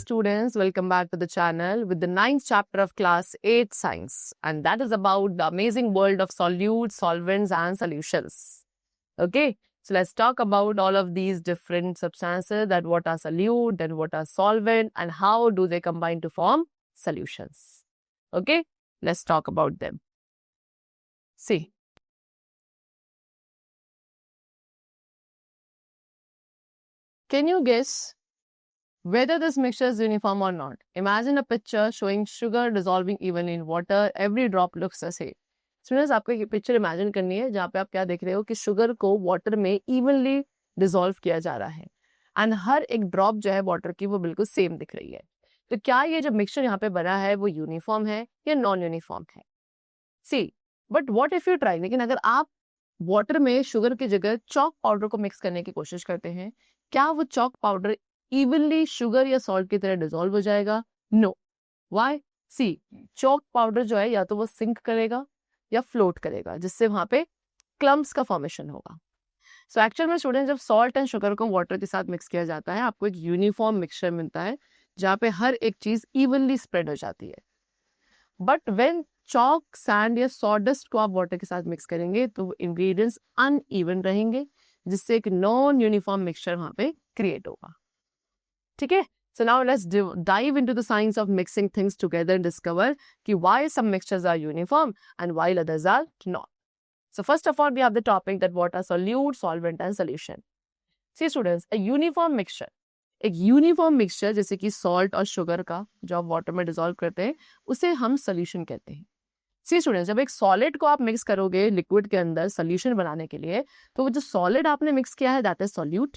students, welcome back to the channel with the 9th chapter of class 8 science, and that is about the amazing world of solutes, solvents and solutions. Okay, so let's talk about all of these different substances, that what are solute and what are solvent and how do they combine to form solutions. Okay, let's talk about them. See, can you guess whether this mixture is uniform or not? Imagine a picture showing sugar dissolving evenly in water. Every drop looks the same. Students, आपको ये picture imagine करनी है जहाँ पे आप क्या देख रहे हो कि शुगर को वाटर में इवनली डिसॉल्व किया जा रहा है एंड हर एक ड्रॉप जो है वाटर की वो बिल्कुल सेम दिख रही है. तो क्या ये जो मिक्सचर यहाँ पे बना है वो यूनिफॉर्म है या नॉन यूनिफॉर्म है? See, but what if you try, लेकिन अगर आप वाटर में शुगर की जगह चॉक पाउडर को मिक्स करने की कोशिश करते हैं, क्या वो चॉक पाउडर इवनली शुगर या सॉल्ट की तरह डिसॉल्व हो जाएगा? No. Why? See, chalk powder जो है या तो वो सिंक करेगा या फ्लोट करेगा, जिससे वहां पे क्लम्प्स का फॉर्मेशन होगा. सो एक्चुअल में स्टूडेंट, जब सॉल्ट एंड शुगर को वाटर के साथ मिक्स किया जाता है, आपको एक यूनिफॉर्म मिक्सचर मिलता है जहाँ पे हर एक चीज इवनली स्प्रेड हो जाती है. बट व्हेन चॉक, सैंड या सॉडस्ट को आप वाटर के साथ मिक्स करेंगे तो इंग्रेडिएंट्स अनइवन रहेंगे, जिससे एक नॉन यूनिफॉर्म मिक्सचर वहां पे क्रिएट होगा. ठीक है, so now let's dive into the science of mixing things together and discover कि why some mixtures are uniform and while others are not. So first of all, we have the topic that what are solute, solvent and solution. See students, a uniform mixture, एक uniform mixture जैसे कि salt और sugar का जो आप water में dissolve करते हैं उसे हम सोल्यूशन कहते हैं. सी स्टूडेंट्स, जब एक सॉलिड को आप मिक्स करोगे लिक्विड के अंदर सोल्यूशन बनाने के लिए, तो वो जो सॉलिड आपने मिक्स किया है दैट इज सॉल्यूट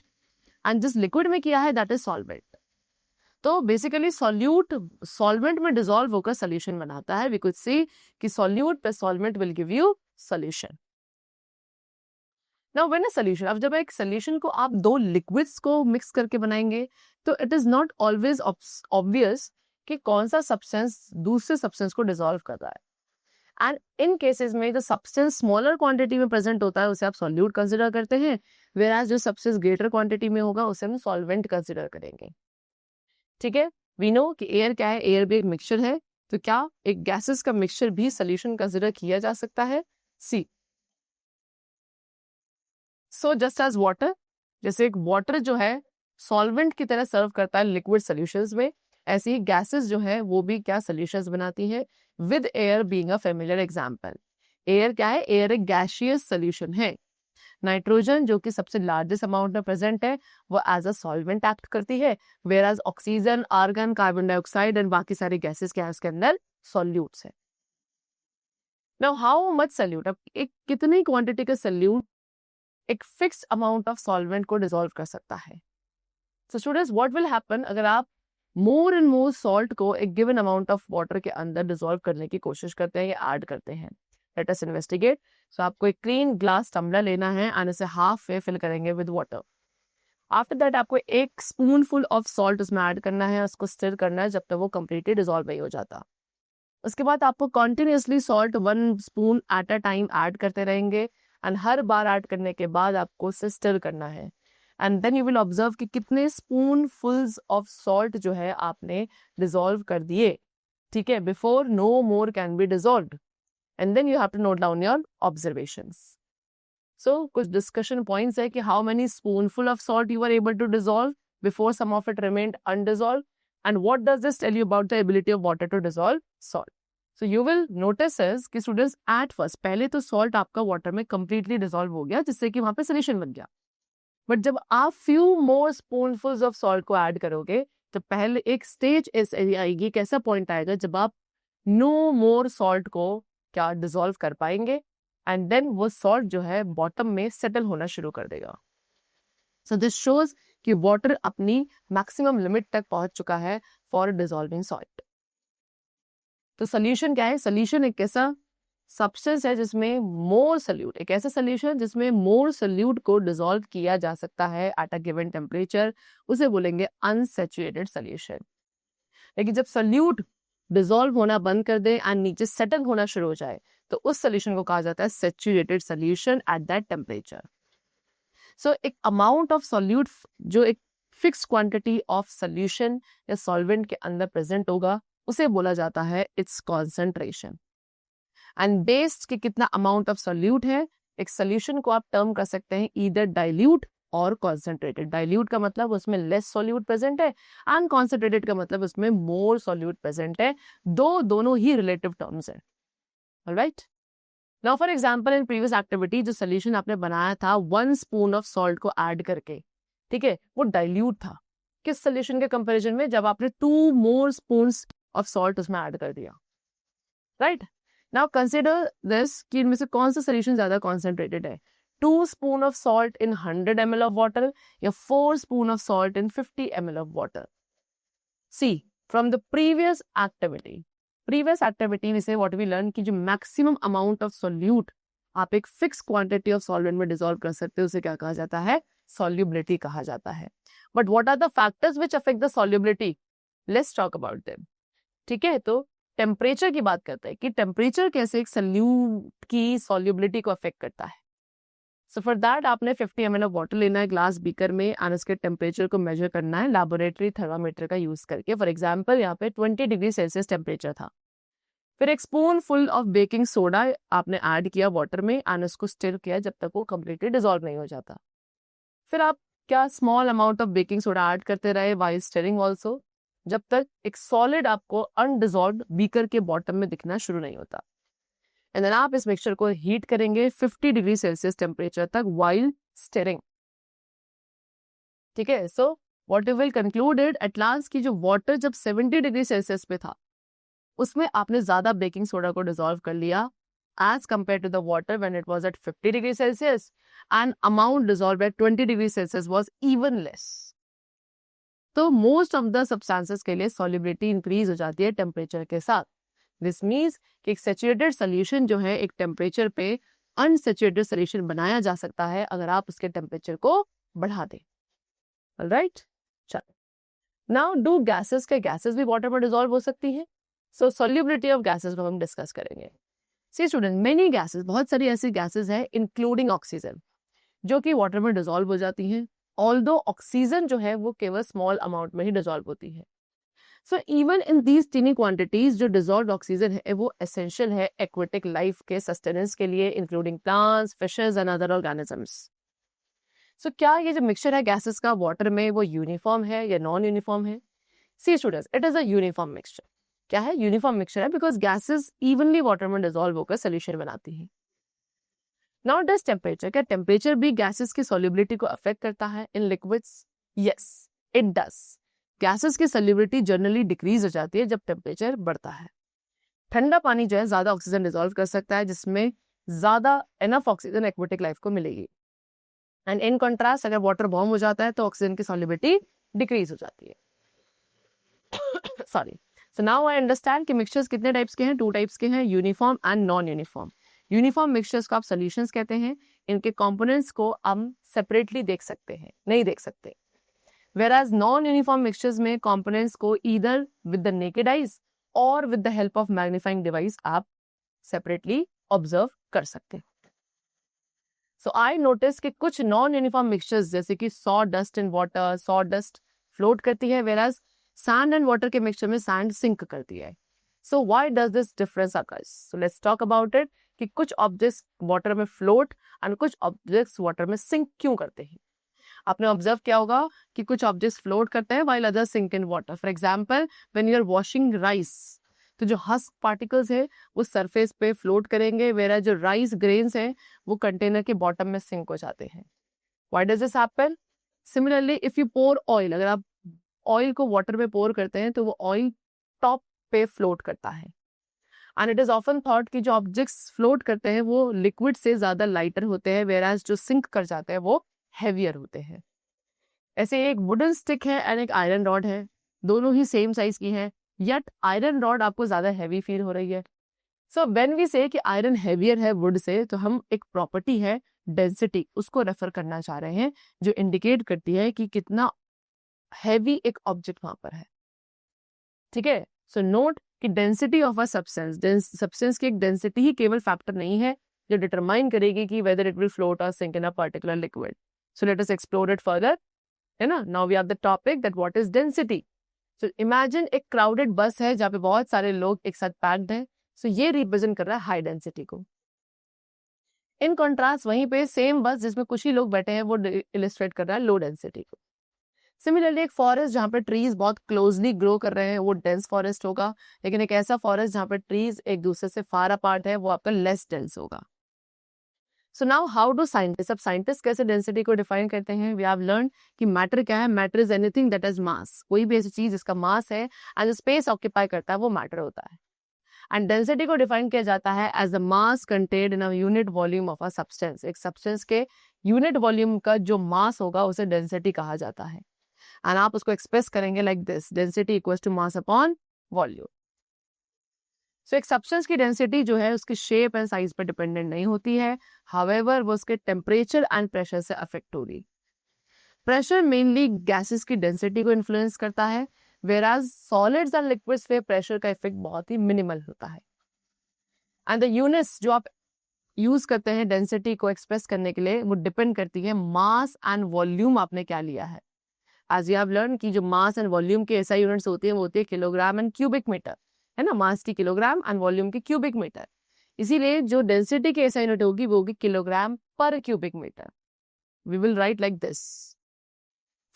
एंड जिस लिक्विड में किया है दैट इज सॉल्वेंट. तो बेसिकली सॉल्यूट सॉल्वेंट में डिसॉल्व होकर सोल्यूशन बनाता है. वी कुड सी कि solute plus solvent will give you solution. Now when a solution, अब जब एक सोल्यूशन को आप दो लिक्विड्स को मिक्स करके बनाएंगे तो it is not always obvious कि कौन सा सब्सटेंस दूसरे सब्सटेंस को डिसॉल्व कर रहा है. एंड इन केसेस में जो सब्सटेंस स्मॉलर क्वांटिटी में प्रेजेंट होता है उसे आप सॉल्यूट कंसिडर करते हैं, वेयर एज जो सब्सटेंस ग्रेटर क्वांटिटी में होगा उसे हम सॉल्वेंट कंसिडर करेंगे. ठीक है, वी नो कि एयर क्या है, एयर भी एक मिक्सचर है. तो क्या एक गैसेस का मिक्सचर भी सोल्यूशन कंसिडर किया जा सकता है? सी, सो जस्ट एज वाटर, जैसे एक वाटर जो है सॉल्वेंट की तरह सर्व करता है लिक्विड सॉल्यूशंस में, ऐसे ही गैसेस जो है वो भी क्या सॉल्यूशंस बनाती है, with air being a familiar example. Air क्या है? एयर एक गैसियस सॉल्यूशन है. नाइट्रोजन जो कि सबसे लार्जेस्ट अमाउंट में प्रेजेंट है वो एज अ सॉल्वेंट एक्ट करती है, whereas oxygen, argon, carbon dioxide and बाकी सारे गैसेस क्या है उसके अंदर सॉल्यूट्स है. नाउ हाउ मच सॉल्यूट, अब एक कितनी क्वांटिटी का सॉल्यूट एक फिक्स्ड अमाउंट ऑफ सॉल्वेंट को डिसॉल्व कर सकता है. So students, what will happen अगर आप मोर एंड मोर सॉल्ट को एक गिवन अमाउंट ऑफ वाटर के अंदर डिसॉल्व करने की कोशिश करते हैं या ऐड करते हैं? Let us investigate. सो आपको एक क्लीन ग्लास टम्बलर लेना है एंड इसे हाफ वे फिल करेंगे विद वाटर. आफ्टर दैट आपको एक स्पूनफुल ऑफ सॉल्ट उसमें ऐड करना है, उसको स्टिर करना है जब तक वो कंप्लीटली डिसॉल्व नहीं हो जाता. उसके बाद आपको continuously salt 1 spoon at a time add करते रहेंगे एंड हर बार ऐड करने के बाद आपको उसे स्टिर करना है. And then you will observe कि कितने स्पूनफुल्स ऑफ सॉल्ट जो है आपने डिसॉल्व कर दिए. ठीक है, before no more can be dissolved. And then you have to note down your observations. So कुछ डिस्कशन पॉइंट्स है कि how many spoonful of salt you are able to dissolve before some of it remained undissolved, and what does this tell you about the ability of water to dissolve salt. So you will notice is कि students at first पहले तो salt आपका water में completely dissolve हो गया जिससे कि वहां पे सोल्यूशन बन गया. बट जब आप फ्यू मोर स्पूनफुल्स ऑफ सॉल्ट को ऐड करोगे तो पहले एक स्टेज ऐसी आएगी, एक ऐसा पॉइंट आएगा जब आप नो मोर सॉल्ट को क्या डिसॉल्व कर पाएंगे एंड देन वो सॉल्ट जो है बॉटम में सेटल होना शुरू कर देगा. सो दिस शोज कि वाटर अपनी मैक्सिमम लिमिट तक पहुंच चुका है फॉर डिसॉल्विंग सॉल्ट. तो सोल्यूशन क्या है? सोल्यूशन एक ऐसा सब्सटेंस है जिसमें मोर सोल्यूट, एक ऐसा सोल्यूशन जिसमें मोर सोल्यूट को डिसॉल्व किया जा सकता है एट अ गिवन टेम्परेचर, उसे बोलेंगे अनसैचुरेटेड सोल्यूशन. लेकिन जब सोल्यूट डिसॉल्व होना बंद कर दे एंड नीचे सेटल होना शुरू हो जाए तो उस सोल्यूशन को कहा जाता है saturated solution at that temperature. So एक अमाउंट ऑफ सोल्यूट जो एक फिक्स क्वांटिटी ऑफ सोल्यूशन या सॉल्वेंट के अंदर प्रेजेंट होगा उसे बोला जाता है इट्स कॉन्सेंट्रेशन। एंड बेस्ड कि कितना अमाउंट ऑफ सोल्यूट है, एक सोल्यूशन को आप टर्म कर सकते हैं ईदर डाइल्यूट और कॉन्सेंट्रेटेड। डाइल्यूट का मतलब उसमें लेस सोल्यूट प्रेजेंट है, एंड कॉन्सेंट्रेटेड का मतलब उसमें मोर सोल्यूट प्रेजेंट है। दोनों ही रिलेटिव टर्म्स है। Alright, now for example in previous activity जो सोल्यूशन आपने बनाया था 1 स्पून ऑफ सॉल्ट को ऐड करके, ठीक है, वो डाइल्यूट था किस सोल्यूशन के कंपैरिजन में, जब आपने 2 मोर स्पून्स ऑफ सॉल्ट उसमें ऐड कर दिया। राइट, नाउ कंसिडर दिस कि इनमें से कौन सा सोल्यूशन ज्यादा कॉन्सेंट्रेटेड है, 2 spoon of salt in 100 ml of water या 4 spoon of salt in 50 ml of water. See from the previous activity में से व्हाट वी लर्न कि जो मैक्सिमम अमाउंट ऑफ सोल्यूट आप एक फिक्स क्वांटिटी ऑफ सॉल्वेंट में dissolve कर सकते हो उसे क्या कहा जाता है, सॉल्युबिलिटी कहा जाता है। But what are the factors which affect the solubility, let's talk about them. ठीक है, तो टेम्परेचर की बात करते हैं कि टेम्परेचर कैसे एक सोल्यूट की सॉल्युबिलिटी को अफेक्ट करता है। सो फॉर दैट आपने 50 ml ऑफ वाटर लेना है ग्लास बीकर में एंड उसके टेम्परेचर को मेजर करना है लैबोरेटरी थर्मामीटर का यूज करके। फॉर एग्जांपल यहाँ पे 20 डिग्री सेल्सियस टेम्परेचर था। फिर एक spoon full of baking soda आपने ऐड किया वाटर में एंड उसको स्टिर किया जब तक वो कम्प्लीटली डिसॉल्व नहीं हो जाता। फिर आप क्या small amount of baking soda add करते रहे वाइल स्टिरिंग ऑल्सो, जब तक एक सॉलिड आपको अनडिसॉल्व्ड बीकर के बॉटम में दिखना शुरू नहीं होता। एंड देन आप इस मिक्सचर को हीट करेंगे 50 डिग्री सेल्सियस टेम्परेचर तक वाइल स्टिरिंग। ठीक है, so what you will concluded at last कि जो वाटर जब 70 डिग्री सेल्सियस पे था उसमें आपने ज्यादा बेकिंग सोडा को डिसॉल्व कर लिया as compared to the water when it was at 50 degree Celsius, and amount dissolved at 20 degree Celsius was even less. तो मोस्ट ऑफ द सब्सटेंसेस के लिए सॉल्युबिलिटी इंक्रीज हो जाती है टेम्परेचर के साथ। दिस मीन्स कि एक सैचुरेटेड सोल्यूशन जो है एक टेम्परेचर पे अनसैचुरेटेड सोल्यूशन बनाया जा सकता है अगर आप उसके टेम्परेचर को बढ़ा दें। ऑलराइट, चलो नाउ डू गैसेस के गैसेस भी वाटर में डिसॉल्व हो सकती है। सो सॉल्युबिलिटी ऑफ गैसेस को हम डिस्कस करेंगे। सी स्टूडेंट, मेनी गैसेस, बहुत सारी ऐसी गैसेस हैं इंक्लूडिंग ऑक्सीजन जो कि वाटर में डिसॉल्व हो जाती हैं, ऑल्दो ऑक्सीजन जो है वो केवल स्मॉल अमाउंट में ही डिसॉल्व होती है। So even in these tiny quantities जो डिसॉल्व ऑक्सीजन है वो एसेंशियल है एक्वेटिक लाइफ के सस्टेनेंस के लिए, including plants, fishes and other organisms. So क्या ये जो मिक्सचर है गैसेस का वाटर में वो यूनिफॉर्म है या नॉन यूनिफॉर्म है? See students, it is a uniform mixture. क्या है? यूनिफॉर्म मिक्सचर है बिकॉज गैसेस इवनली वाटर में डिसॉल्व होकर सोल्यूशन बनाती हैं। नाउ डज टेम्परेचर, क्या टेम्परेचर भी गैसेस की सॉल्युबिलिटी को अफेक्ट करता है in liquids? Yes, it does. Gases की सॉल्युबिलिटी जनरली डिक्रीज हो जाती है जब टेम्परेचर बढ़ता है। ठंडा पानी जो है ज्यादा ऑक्सीजन डिसॉल्व कर सकता है जिसमें ज्यादा एनफ ऑक्सीजन एक्वेटिक लाइफ को मिलेगी। एंड इन कॉन्ट्रास्ट अगर वाटर वार्म हो जाता है तो ऑक्सीजन की सॉल्युबिलिटी डिक्रीज हो जाती है। Sorry. So now I understand कि मिक्सचर्स कितने टाइप्स के हैं, 2 टाइप्स के हैं, uniform and non uniform. Uniform mixtures को आप सॉल्यूशंस कहते हैं, इनके कंपोनेंट्स को हम सेपरेटली देख सकते हैं, नहीं देख सकते। Whereas non-uniform mixtures में components को either with the naked eyes or with the help of magnifying device आप separately observe कर सकते हैं। So I notice कि कुछ non-uniform mixtures जैसे कि sawdust in water, sawdust float करती है, whereas sand and water के mixture में sand sink करती है। So why does this difference occurs? So let's talk about it कि कुछ objects water में float and कुछ objects water में sink क्यों करते हैं। आपने ऑब्जर्व किया होगा कि कुछ ऑब्जेक्ट्स फ्लोट करते हैं while others sink in water. For example when you are washing rice तो जो हस्क पार्टिकल्स है वो सरफेस पे फ्लोट करेंगे, वेयर जो राइस ग्रेन्स हैं वो कंटेनर के बॉटम में सिंक हो जाते हैं। Why does this happen? Similarly if you pour oil, अगर आप ऑयल को वाटर में पोर करते हैं तो वो ऑयल टॉप पे फ्लोट करता है। And it is often thought कि जो ऑब्जेक्ट्स फ्लोट करते हैं वो लिक्विड से ज्यादा लाइटर होते हैं, वेयर जो सिंक कर जाते हैं वो हेवियर होते हैं। ऐसे एक वुडन स्टिक है एंड एक आयरन रॉड है, दोनों ही सेम साइज की है, यट आयरन रॉड आपको ज्यादा हैवी फील हो रही है। सो व्हेन वी से कि आयरन हैवियर है वुड से, तो हम एक प्रॉपर्टी है डेंसिटी उसको रेफर करना चाह रहे हैं जो इंडिकेट करती है कि कितना हैवी एक ऑब्जेक्ट वहां पर है। ठीक है, सो नोट कि डेंसिटी ऑफ अ सब्सटेंस की एक डेंसिटी ही केवल फैक्टर नहीं है जो डिटरमाइन करेगी कि वेदर इट विल फ्लोट और sink in a particular liquid. So let us explore it further है ना. Now we have the topic that what is density. So imagine एक क्राउडेड बस है जहाँ पे बहुत सारे लोग एक साथ पैक्ड हैं. सो ये रिप्रेजेंट कर रहा है हाई डेंसिटी को. इन कॉन्ट्रास्ट वहीं पे सेम बस जिसमें कुछ ही लोग बैठे हैं वो इलिस्ट्रेट कर रहा है लो डेंसिटी को. सिमिलरली एक फॉरेस्ट जहाँ पे ट्रीज बहुत क्लोजली ग्रो कर रहे हैं वो डेंस फॉरेस्ट होगा, लेकिन एक ऐसा फॉरेस्ट जहाँ पे ट्रीज एक दूसरे से फार अपार्ट है वो आपका लेस डेंस होगा. So now how do scientist, अब साइंटिस्ट कैसे डेंसिटी को डिफाइन करते हैं. वी हैव लर्न कि मैटर क्या है. Matter is anything that is mass. कोई भी ऐसी चीज जिसका मास है एंड स्पेस ऑक्यूपाई करता है वो मैटर होता है. एंड डेंसिटी को डिफाइन किया जाता है as the mass contained in a unit volume of a substance. एक सब्सटेंस के यूनिट वॉल्यूम का जो मास होगा उसे डेंसिटी कहा जाता है. एंड आप उसको एक्सप्रेस करेंगे like this, density equals to mass upon volume. So एक सब्सटेंस की डेंसिटी जो है उसकी शेप एंड साइज पर डिपेंडेंट नहीं होती है. हाउएवर वो उसके टेम्परेचर एंड प्रेशर से अफेक्ट होगी. प्रेशर मेनली गैसेस की डेंसिटी को इन्फ्लुएंस करता है, whereas सॉलिड्स एंड लिक्विड्स पे प्रेशर का इफेक्ट बहुत ही मिनिमल होता है. एंड द यूनिट्स जो आप यूज करते हैं डेंसिटी को एक्सप्रेस करने के लिए वो डिपेंड करती है मास एंड वॉल्यूम आपने क्या लिया है. एज यू हैव लर्न कि जो मास एंड वॉल्यूम के ऐसा यूनिट्स होती है वो होती है किलोग्राम एंड क्यूबिक मीटर, है ना. मास की किलोग्राम एंड वॉल्यूम की क्यूबिक मीटर. इसीलिए जो डेंसिटी की ऐसा यूनिट होगी वो होगी किलोग्राम पर cubic metre. We will write like this.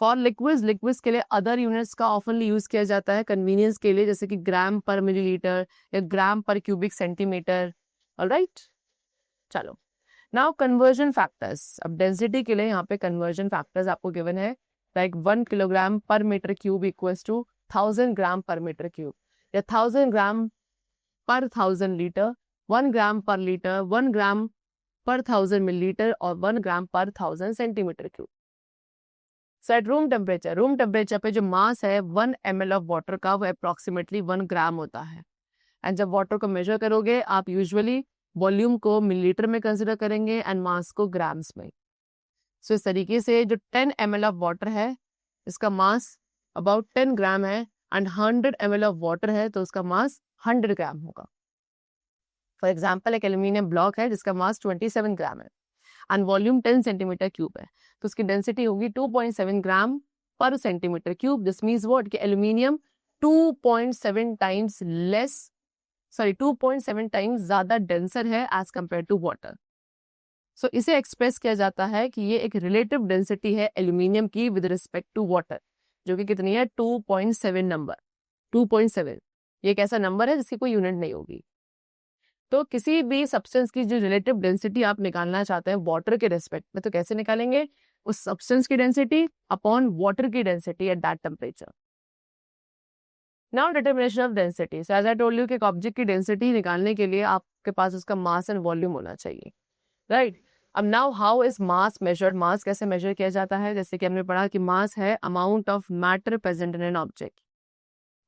For liquids के लिए अदर यूनिट्स का ऑफनली यूज किया जाता है कन्वीनियंस के लिए, जैसे कि ग्राम पर मिलीलीटर या ग्राम पर क्यूबिक सेंटीमीटर. ऑलराइट, चलो नाउ कन्वर्जन फैक्टर्स. अब डेंसिटी के लिए यहाँ पे कन्वर्जन फैक्टर्स आपको गिवन है लाइक 1 किलोग्राम पर मीटर क्यूब इक्वल्स टू 1000 ग्राम पर मीटर क्यूब, या 1000 ग्राम पर 1000 लीटर, 1 ग्राम पर लीटर, 1 ग्राम पर 1000 मिलीलीटर और 1 ग्राम पर 1000 centimetre cube. So at room temperature पे जो मास है 1 ml ऑफ वाटर का वो अप्रोक्सीमेटली 1 ग्राम होता है. एंड जब वाटर को मेजर करोगे आप यूजुअली वॉल्यूम को मिलीलीटर में कंसिडर करेंगे एंड मास को ग्राम्स में. सो इस तरीके से जो 10 ml ऑफ वाटर है इसका मास अबाउट 10 ग्राम है एंड 100 ml ऑफ वाटर है तो उसका मास 100 ग्राम होगा. फॉर एग्जाम्पल एक एल्यूमिनियम ब्लॉक है जिसका मास 27 ग्राम है एंड वॉल्यूम 10 सेंटीमीटर क्यूब है तो उसकी डेंसिटी होगी 2.7 ग्राम पर centimetre cube. This means what कि एल्यूमिनियम 2.7 टाइम्स लेस 2.7 टाइम्स ज्यादा डेंसर है एज कंपेयर टू वाटर. सो इसे एक्सप्रेस किया जाता है कि ये एक रिलेटिव डेंसिटी है एल्यूमिनियम की विद रिस्पेक्ट टू वाटर, जो कि कितनी है 2.7 नंबर. 2.7 ये एक ऐसा नंबर है जिसकी कोई यूनिट नहीं होगी. तो किसी भी सब्सटेंस की जो रिलेटिव डेंसिटी आप निकालना चाहते हैं वाटर के रेस्पेक्ट में तो कैसे निकालेंगे, उस सब्सटेंस की डेंसिटी अपॉन वाटर की density at that temperature. Now determination of density. So as I told you कि एक ऑब्जेक्ट की डेंसिटी निकालने के लिए आपके पास उसका मास एंड वॉल्यूम होना चाहिए, राइट. अब now how is mass measured. Mass कैसे मेजर किया जाता है, जैसे कि हमने पढ़ा कि मास है amount of matter present in an object.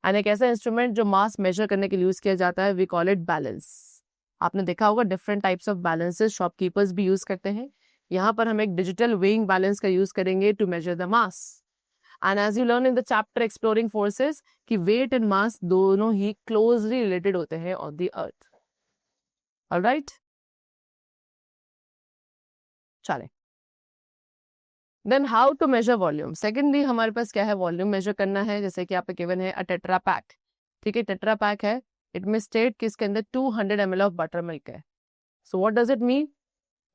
And एक ऐसा इंस्ट्रूमेंट जो मास मेजर करने के लिए यूज किया जाता है वी कॉल इट बैलेंस. आपने देखा होगा different types of balances shopkeepers भी यूज करते हैं. यहाँ पर हम एक डिजिटल वेइंग बैलेंस का यूज करेंगे to measure the mass. And as you learn in the chapter exploring forces कि वेट एंड मास दोनों ही क्लोजली रिलेटेड होते हैं ऑन द अर्थ. ऑलराइट, चले then how to measure volume. Secondly हमारे पास क्या है, वॉल्यूम मेजर करना है. जैसे कि आप गिवन है अ टेट्रा पैक. ठीक है, टेट्रा पैक है. इट में स्टेट कि इसके अंदर 200 ml ऑफ बटर मिल्क है. So what does it mean,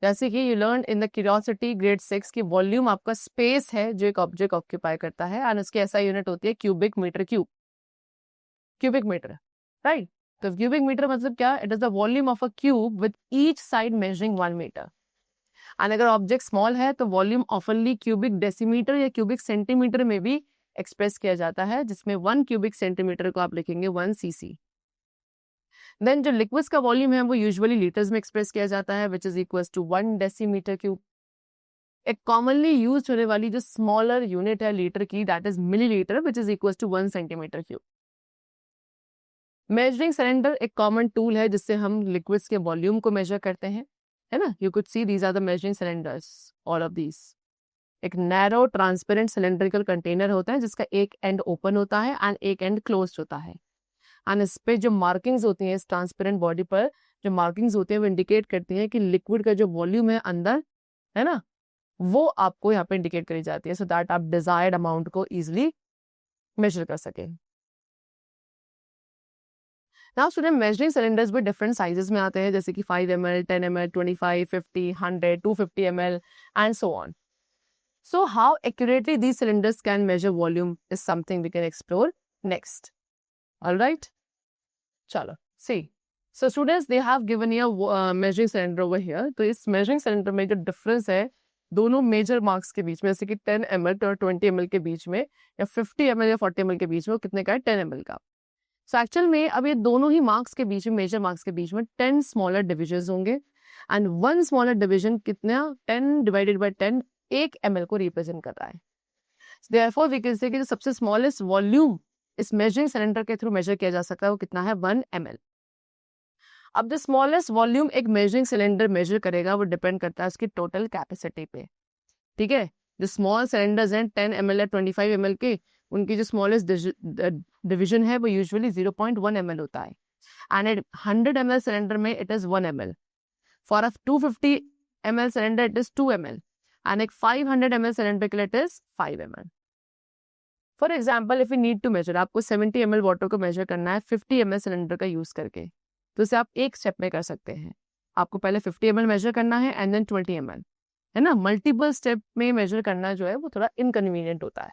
जैसे कि you learn in the curiosity grade 6 की वॉल्यूम आपका स्पेस है जो एक ऑब्जेक्ट ऑक्यूपाई करता है एंड उसकी ऐसा यूनिट होती है cubic metre cube. Cubic metre, right. तो क्यूबिक मीटर मतलब क्या, it is the volume of a cube with each side measuring 1 metre. And अगर ऑब्जेक्ट स्मॉल है तो वॉल्यूम ऑफनली क्यूबिक डेसीमीटर या क्यूबिक सेंटीमीटर में भी एक्सप्रेस किया जाता है, जिसमें 1 क्यूबिक सेंटीमीटर को आप लिखेंगे 1 cc. देन जो लिक्विड्स का वॉल्यूम है वो यूजुअली लीटर्स में एक्सप्रेस किया जाता है which is equals to 1 decimetre cube. एक कॉमनली यूज होने वाली जो स्मॉलर यूनिट है लीटर की that is millilitre which is equals to 1 centimetre cube. Measuring cylinder एक कॉमन टूल है जिससे हम लिक्विड्स के वॉल्यूम को मेजर करते हैं, है ना. You could see these are the measuring cylinders, all of these. एक नैरो ट्रांसपेरेंट सिलेंड्रिकल कंटेनर होता है जिसका एक एंड ओपन होता है एंड एक एंड क्लोज्ड होता है. एंड इस पे जो मार्किंग्स होती हैं इस ट्रांसपेरेंट बॉडी पर जो मार्किंग्स होती हैं वो इंडिकेट करती हैं कि लिक्विड का जो वॉल्यूम है अंदर, है ना, वो आपको यहाँ पे इंडिकेट करी जाती है, सो दैट आप डिजायर्ड अमाउंट को इजिली मेजर कर सकें। नाउ स्टूडेंट, मेजरिंग सिलेंडर्स भी डिफरेंट साइजेस में आते हैं, जैसे कि 5 ml, 10 ml, 25, 50, 100, 250 ml and so on. So how accurately these cylinders can measure volume is something we can explore next. All right? Chalo, see. So students, they have given you a measuring cylinder over here. तो इस measuring cylinder में जो difference है दोनों major marks के बीच में, जैसे कि 10 ml और 20 ml के बीच में, या 50 ml या 40 ml के बीच में, वो कितने का है? 10 ml का. So actual में अब ये दोनों ही marks के बीच में, major marks के बीच में 10 smaller divisions होंगे, and one smaller division कितना? 10 divided by 10 1 ml को रिप्रेजेंट कर रहा है. Therefore we can say कि जो सबसे स्मॉलेस्ट वॉल्यूम इस मेजरिंग सिलेंडर के थ्रू मेजर किया जा सकता है वो कितना है? 1 ml. अब द स्मॉलेस्ट वॉल्यूम एक मेजरिंग सिलेंडर मेजर करेगा वो डिपेंड करता है उसकी टोटल कैपेसिटी पे. ठीक है, जो स्मॉल सिलेंडर्स हैं 10 ml या 25 ml के, उनकी जो स्मॉलेस्ट डिवीजन है वो यूजुअली 0.1 ml होता है, एंड 100 ml सिलेंडर में it is 1 ml. For a 250 ml cylinder it is 2 ml, and एक 500 ml सिलेंडर के लिए it is 5 ml. For example, if you need to measure, आपको 70 ml वाटर को मेजर करना है 50 ml सिलेंडर का use करके, तो इसे आप एक स्टेप में कर सकते हैं. आपको पहले 50 ml मेजर करना है एंड देन 20 ml, है ना. मल्टीपल स्टेप में मेजर करना जो है वो थोड़ा इनकन्वीनियंट होता है.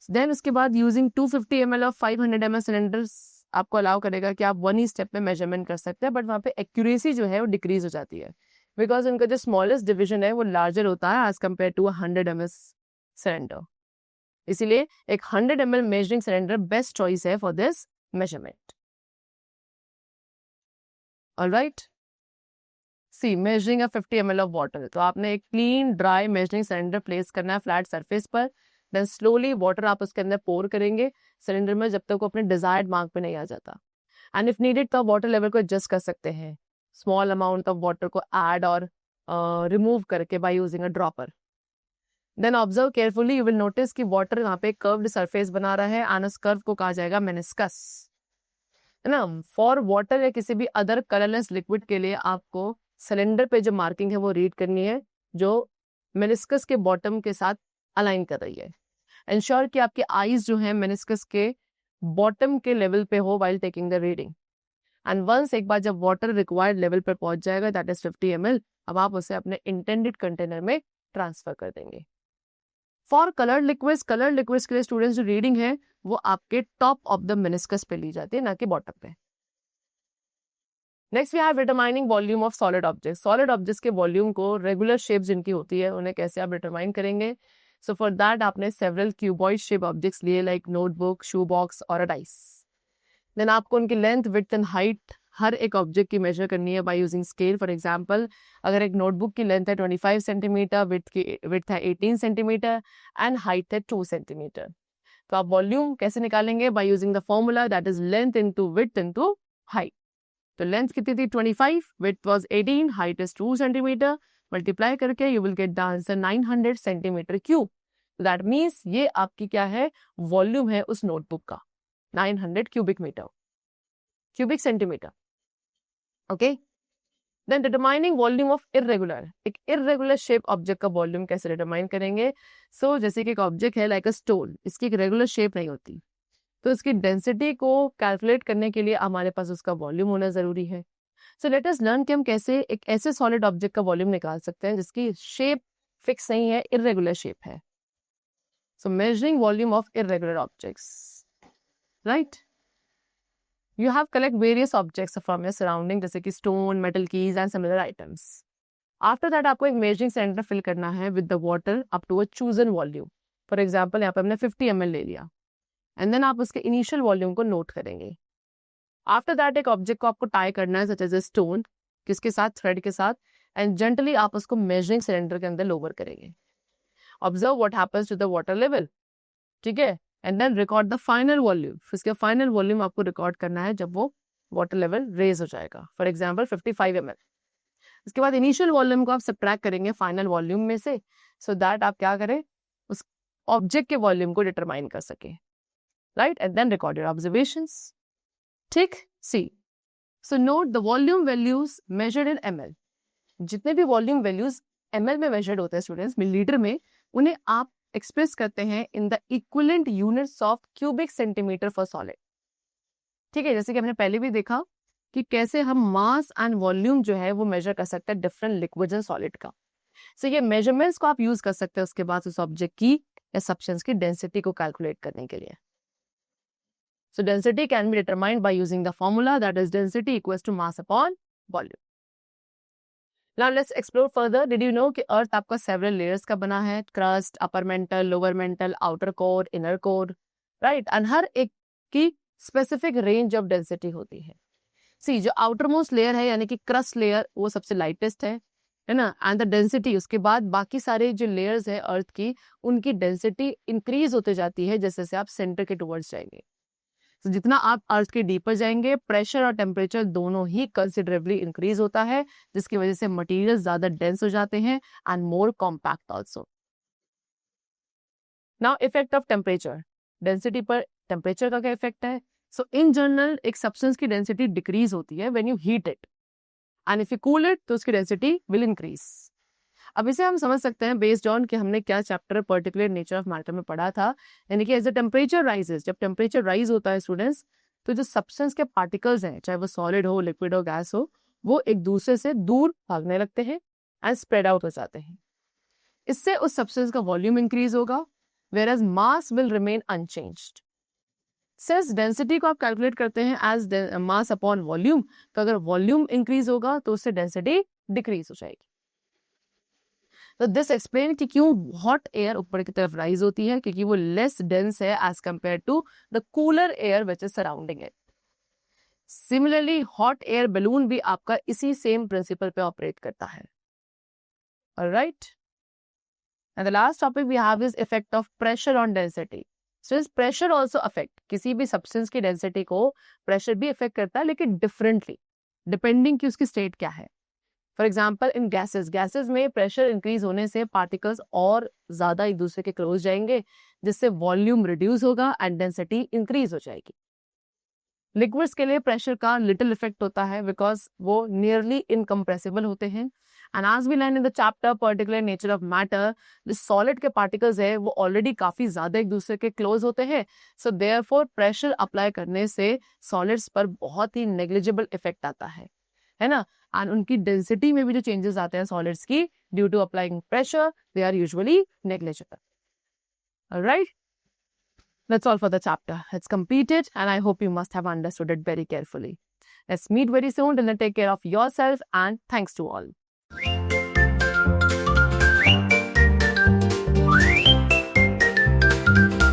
देन उसके बाद यूजिंग 250 ml और 500 ml सिलेंडर्स आपको अलाउ करेगा कि आप वन ही स्टेप में मेजरमेंट कर सकते हैं, बट वहाँ पे एक्यूरेसी जो है वो डिक्रीज हो जाती है, बिकॉज उनका जो स्मॉलेस्ट डिवीजन है वो लार्जर होता है as compare to 100 ml cylinder. इसीलिए एक 100 ml measuring cylinder best choice है for this measurement. Alright, see measuring 50 ml of water, तो आपने एक clean dry measuring cylinder place करना है फ्लैट सरफेस पर. देन स्लोली वाटर आप उसके अंदर पोर करेंगे सिलेंडर में जब तक वो अपने डिजायर्ड मार्क पे नहीं आ जाता. एंड इफ नीडेड तो आप वाटर लेवल को एडजस्ट कर सकते हैं, स्मॉल अमाउंट ऑफ वाटर को ऐड और रिमूव करके by using a dropper. Then observe carefully, you will notice कि वाटर यहाँ पे कर्व्ड सरफेस बना रहा है, एंड उस कर्व को कहा जाएगा मेनिस्कस, है ना. फॉर वाटर या किसी भी अदर कलरलेस लिक्विड के लिए आपको सिलेंडर पे जो मार्किंग है वो रीड करनी है जो मेनिस्कस के बॉटम के साथ अलाइन कर रही है. इंश्योर कि आपके आईज जो है मेनिस्कस के बॉटम के लेवल पे हो while taking the reading. And once एक बार जब वाटर रिक्वायर्ड लेवल पर पहुंच जाएगा, दैट इज 50 ml, अब आप उसे अपने इंटेंडेड कंटेनर में ट्रांसफर कर देंगे. फॉर कलर्ड लिक्विड्स के लिए स्टूडेंट्स जो रीडिंग है वो आपके टॉप ऑफ द मेनिस्कस पे ली जाती है, ना कि बॉटम पे. Next we have determining volume of solid objects. Solid objects के वॉल्यूम को, रेगुलर शेप जिनकी होती है उन्हें कैसे आप डिटरमाइन करेंगे? सो फॉर दैट आपने सेवरल क्यूबॉइड शेप ऑब्जेक्ट्स लिए, लाइक नोटबुक, शू बॉक्स और अ डाइस. देन आपको उनकी लेंथ, विड्थ एंड हाइट हर एक ऑब्जेक्ट की मेजर करनी है by using scale. For example, अगर एक नोटबुक की लेंथ है 25 सेंटीमीटर, विड्थ है 18 सेंटीमीटर एंड हाइट है 2 सेंटीमीटर, तो आप वॉल्यूम कैसे निकालेंगे? By using the formula that is length into width into height. तो लेंथ कितनी थी? 25, width was 18, height is 2 centimetre, multiply करके you will get the answer 900 centimetre cube. That means ये आपकी क्या है? वॉल्यूम है उस नोटबुक का, 900 cubic centimetre. Okay, then determining volume of irregular. एक इररेगुलर शेप ऑब्जेक्ट का वॉल्यूम कैसे डिटरमाइन करेंगे? सो जैसे कि एक ऑब्जेक्ट है लाइक अ स्टोन, इसकी एक रेगुलर शेप नहीं होती, तो इसकी डेंसिटी को कैलकुलेट करने के लिए हमारे पास उसका वॉल्यूम होना जरूरी है. सो लेट अस लर्न कि हम कैसे एक ऐसे सॉलिड ऑब्जेक्ट का वॉल्यूम निकाल सकते हैं जिसकी शेप फिक्स नहीं है, इररेगुलर शेप है. So measuring volume of irregular objects, right. You have collect various objects from your surrounding, जैसे कि stone, metal keys and similar items. After that आपको एक measuring cylinder fill करना है with the water up to a chosen volume. For example, यहाँ पे हमने 50 ml ले लिया, and then आप उसके initial volume को note करेंगे. After that एक object को आपको tie करना है, such as a stone, किसके साथ? thread के साथ, and gently आप उसको measuring cylinder के अंदर lower करेंगे. Observe what happens to the water level. ठीक है, and then record the final volume. इसका फाइनल वॉल्यूम आपको रिकॉर्ड करना है जब वो वाटर लेवल रेज हो जाएगा. For example 55 ml. इसके बाद इनिशियल वॉल्यूम को आप सब्ट्रैक्ट करेंगे फाइनल वॉल्यूम में से, सो दैट आप क्या करें? उस ऑब्जेक्ट के वॉल्यूम को डिटरमाइन कर सके, right. And then record your observations. ठीक, see. So note the volume values measured in ml. जितने भी वॉल्यूम वैल्यूज ml में मेजर्ड होते हैं स्टूडेंट्स, मिलीलीटर में, उन्हें आप एक्सप्रेस करते हैं in the equivalent units of cubic centimetre for solid. ठीक है, जैसे कि हमने पहले भी देखा कि कैसे हम मास एंड वॉल्यूम जो है वो मेजर कर सकते हैं डिफरेंट लिक्विड एंड सॉलिड का। सो ये मेजरमेंट्स को आप यूज कर सकते हैं उसके बाद उस ऑब्जेक्ट की या सब्सटेंस की डेंसिटी को कैलकुलेट करने के लिए। So density can be determined by using the formula that is density equals to mass upon volume. Now let's explore further. Did you know कि अर्थ आपका सेवरल लेयर्स का बना है, crust, upper mantle, lower mantle, outer core, inner core, right, and हर एक की specific range of density होती है। सी जो आउटर मोस्ट लेयर है यानी कि क्रस्ट लेयर वो सबसे लाइटेस्ट है ना, एंड द डेंसिटी उसके बाद बाकी सारे जो लेयर्स है अर्थ की उनकी डेंसिटी इंक्रीज होते जाती है जैसे जैसे आप सेंटर के टुवर्ड्स जाएंगे। तो जितना आप अर्थ के डीपर जाएंगे प्रेशर और टेम्परेचर दोनों ही कंसिडरेबली इंक्रीज होता है, जिसकी वजह से मटेरियल ज्यादा डेंस हो जाते हैं and more compact also. Now effect of temperature, density पर टेम्परेचर का क्या इफेक्ट है? सो इन जनरल एक सब्सटेंस की डेंसिटी डिक्रीज होती है when you heat it, and if you cool it तो उसकी डेंसिटी विल इंक्रीज। अब इसे हम समझ सकते हैं बेस्ड ऑन कि हमने क्या chapter particular nature of matter में पढ़ा था, यानी कि एज द टेम्परेचर राइजेस, जब टेम्परेचर राइज होता है स्टूडेंट्स, तो जो सब्सटेंस के पार्टिकल्स हैं चाहे वो सॉलिड हो, लिक्विड हो, गैस हो, वो एक दूसरे से दूर भागने लगते हैं एंड स्प्रेड आउट हो जाते हैं। इससे उस सब्सटेंस का वॉल्यूम इंक्रीज होगा, whereas mass will remain unchanged. Since density को आप कैलकुलेट करते हैं एज मास अपॉन वॉल्यूम, तो अगर वॉल्यूम इंक्रीज होगा तो उससे डेंसिटी डिक्रीज हो जाएगी। तो दिस एक्सप्लेन कि क्यों हॉट एयर ऊपर की तरफ राइज होती है, क्योंकि वो लेस डेंस है as compared to the cooler air which is surrounding it. Similarly hot air balloon भी आपका इसी सेम प्रिंसिपल पे ऑपरेट करता है। Alright, and the last topic we have is effect of pressure on density. So is pressure also affect, किसी भी substance की density को pressure भी affect करता है लेकिन differently depending कि उसकी state क्या है। For example in gases में pressure increase होने से particles और ज़्यादा एक दूसरे के close जाएंगे, जिससे volume reduce होगा and density increase हो जाएगी। लिक्विड्स के लिए प्रेशर का लिटिल इफेक्ट होता है बिकॉज वो नियरली इनकम्प्रेसिबल होते हैं, एंड आज we learn in the chapter particular nature of matter, जो सॉलिड के पार्टिकल्स है वो ऑलरेडी काफी ज्यादा एक दूसरे के क्लोज होते हैं, सो देयरफॉर प्रेशर अप्लाई करने से सॉलिड्स पर बहुत ही नेग्लिजिबल इफेक्ट आता है ना, एंड उनकी डेंसिटी में भी जो चेंजेस आते हैं सॉलिड्स की due to applying pressure, they are usually negligible. Alright, that's all for the chapter. It's completed and I hope you must have understood it very carefully. Let's meet very soon. Till then, take care of yourself and thanks to all.